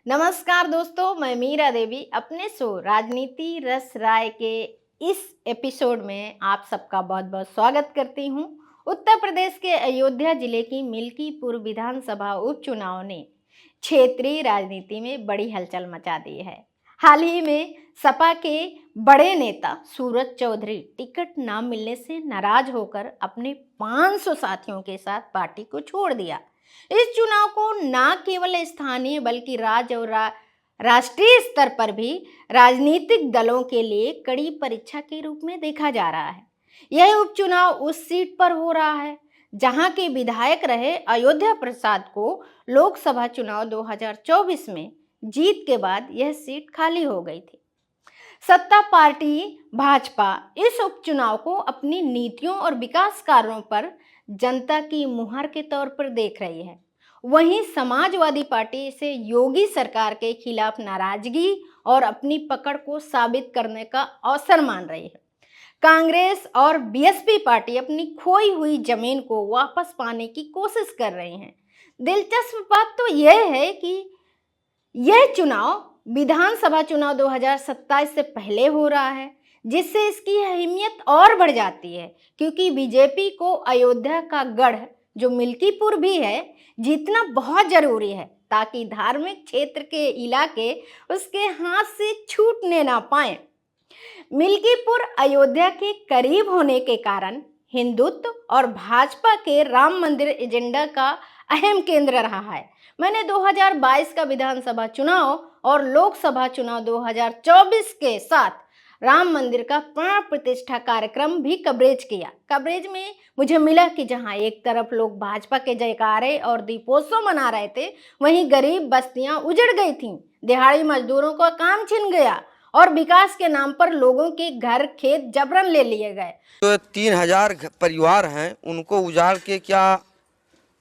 नमस्कार दोस्तों, मैं मीरा देवी अपने शो राजनीति रस राय के इस एपिसोड में आप सबका बहुत बहुत स्वागत करती हूं। उत्तर प्रदेश के अयोध्या जिले की मिल्कीपुर विधानसभा उपचुनाव ने क्षेत्रीय राजनीति में बड़ी हलचल मचा दी है। हाल ही में सपा के बड़े नेता सूरज चौधरी टिकट न मिलने से नाराज होकर अपने 500 साथियों के साथ पार्टी को छोड़ दिया। इस चुनाव को न केवल स्थानीय बल्कि राज्य और राष्ट्रीय स्तर पर भी राजनीतिक दलों के लिए कड़ी परीक्षा के रूप में देखा जा रहा है। यह उपचुनाव उस सीट पर हो रहा है जहां के विधायक रहे अयोध्या प्रसाद को लोकसभा चुनाव 2024 में जीत के बाद यह सीट खाली हो गई थी। सत्ता पार्टी भाजपा इस उपचुनाव को अपनी नीतियों और विकास कार्यों पर जनता की मुहर के तौर पर देख रही है। वहीं समाजवादी पार्टी इसे योगी सरकार के खिलाफ नाराजगी और अपनी पकड़ को साबित करने का अवसर मान रही है। कांग्रेस और बीएसपी पार्टी अपनी खोई हुई जमीन को वापस पाने की कोशिश कर रही हैं। दिलचस्प बात तो यह है कि यह चुनाव विधानसभा चुनाव 2027 से पहले हो रहा है, जिससे इसकी अहमियत और बढ़ जाती है, क्योंकि बीजेपी को अयोध्या का गढ़ जो मिल्कीपुर भी है जीतना बहुत जरूरी है, ताकि धार्मिक क्षेत्र के इलाके उसके हाथ से छूटने ना पाए। मिल्कीपुर अयोध्या के करीब होने के कारण हिंदुत्व और भाजपा के राम मंदिर एजेंडा का अहम केंद्र रहा है। मैंने 2022 का विधानसभा चुनाव और लोकसभा चुनाव 2024 के साथ राम मंदिर का प्राण प्रतिष्ठा कार्यक्रम भी कवरेज किया। कवरेज में मुझे मिला कि जहां एक तरफ लोग भाजपा के जयकारे और दीपोत्सव मना रहे थे, वहीं गरीब बस्तियां उजड़ गई थीं, दिहाड़ी मजदूरों का काम छिन गया और विकास के नाम पर लोगों के घर खेत जबरन ले लिए गए। तो 3,000 परिवार हैं, उनको उजाड़ के क्या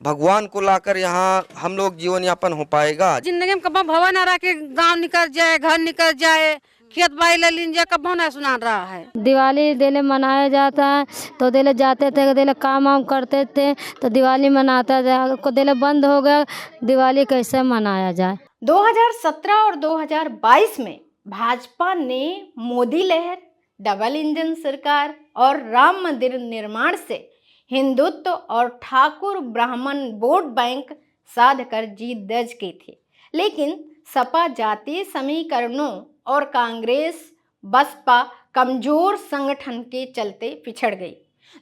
भगवान को लाकर यहाँ हम लोग जीवन यापन हो पाएगा? जिंदगी में कब भवन आ रहा के गांव निकल जाए, घर निकल जाए, खेत बाई ले लीन जाए, कब ना सुना रहा है। दिवाली दिले मनाया जाता है तो दिले जाते थे, दिले काम वाम करते थे तो दिवाली मनाता था, को दिले बंद हो गया, दिवाली कैसे मनाया जाए। 2017 और 2022 में भाजपा ने मोदी लहर, डबल इंजन सरकार और राम मंदिर निर्माण से हिंदुत्व और ठाकुर ब्राह्मण वोट बैंक साध कर जीत दर्ज की थी। लेकिन सपा जातीय समीकरणों और कांग्रेस बसपा कमजोर संगठन के चलते पिछड़ गई।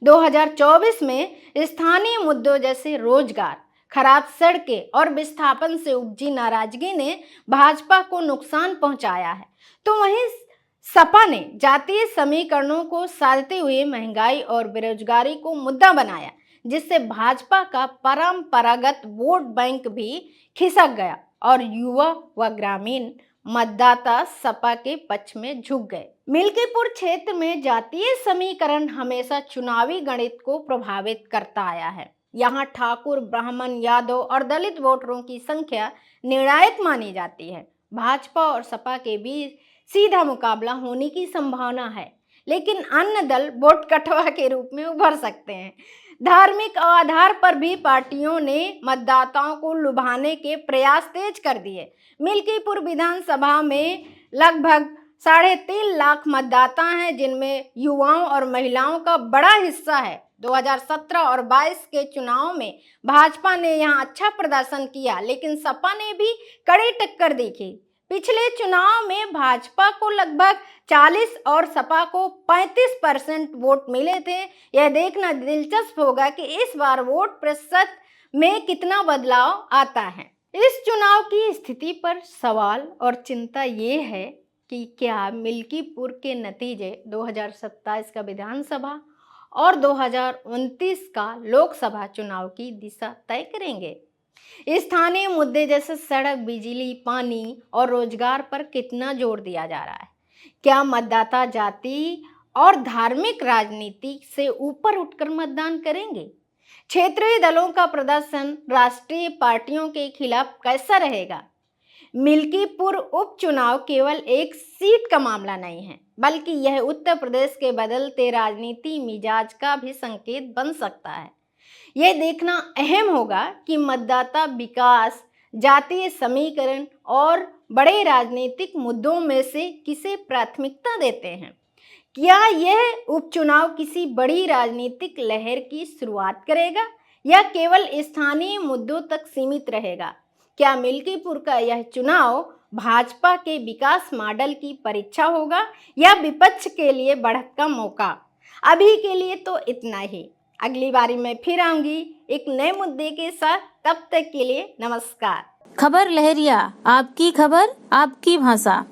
2024 में स्थानीय मुद्दों जैसे रोजगार, खराब सड़कें और विस्थापन से उपजी नाराजगी ने भाजपा को नुकसान पहुंचाया है, तो वहीं सपा ने जातीय समीकरणों को साधते हुए महंगाई और बेरोजगारी को मुद्दा बनाया, जिससे भाजपा का परंपरागत वोट बैंक भी खिसक गया और युवा व ग्रामीण मतदाता सपा के पक्ष में झुक गए। मिल्कीपुर क्षेत्र में जातीय समीकरण हमेशा चुनावी गणित को प्रभावित करता आया है। यहाँ ठाकुर, ब्राह्मण, यादव और दलित वोटरों की संख्या निर्णायक मानी जाती है। भाजपा और सपा के बीच सीधा मुकाबला होने की संभावना है, लेकिन अन्य दल वोट कटवा के रूप में उभर सकते हैं। धार्मिक आधार पर भी पार्टियों ने मतदाताओं को लुभाने के प्रयास तेज कर दिए। मिल्कीपुर विधानसभा में लगभग 3.5 लाख मतदाता हैं, जिनमें युवाओं और महिलाओं का बड़ा हिस्सा है। 2017 और 22 के चुनाव में भाजपा ने यहां अच्छा प्रदर्शन किया, लेकिन सपा ने भी कड़ी टक्कर देखी। पिछले चुनाव में भाजपा को लगभग 40 और सपा को 35% वोट मिले थे। यह देखना दिलचस्प होगा कि इस बार वोट प्रतिशत में कितना बदलाव आता है। इस चुनाव की स्थिति पर सवाल और चिंता ये है कि क्या मिल्कीपुर के नतीजे 2027 का विधानसभा और 2029 का लोकसभा चुनाव की दिशा तय करेंगे। स्थानीय मुद्दे जैसे सड़क, बिजली, पानी और रोजगार पर कितना जोर दिया जा रहा है? क्या मतदाता जाति और धार्मिक राजनीति से ऊपर उठकर मतदान करेंगे? क्षेत्रीय दलों का प्रदर्शन राष्ट्रीय पार्टियों के खिलाफ कैसा रहेगा? मिल्कीपुर उपचुनाव केवल एक सीट का मामला नहीं है, बल्कि यह उत्तर प्रदेश के बदलते राजनीति मिजाज का भी संकेत बन सकता है। यह देखना अहम होगा कि मतदाता विकास, जातीय समीकरण और बड़े राजनीतिक मुद्दों में से किसे प्राथमिकता देते हैं? क्या यह उपचुनाव किसी बड़ी राजनीतिक लहर की शुरुआत करेगा या केवल स्थानीय मुद्दों तक सीमित रहेगा? क्या मिल्कीपुर का यह चुनाव भाजपा के विकास मॉडल की परीक्षा होगा या विपक्ष के लिए बढ़त का मौका? अभी के लिए तो इतना ही। अगली बारी मैं फिर आऊंगी एक नए मुद्दे के साथ। तब तक के लिए नमस्कार। खबर लहरिया, आपकी खबर आपकी भाषा।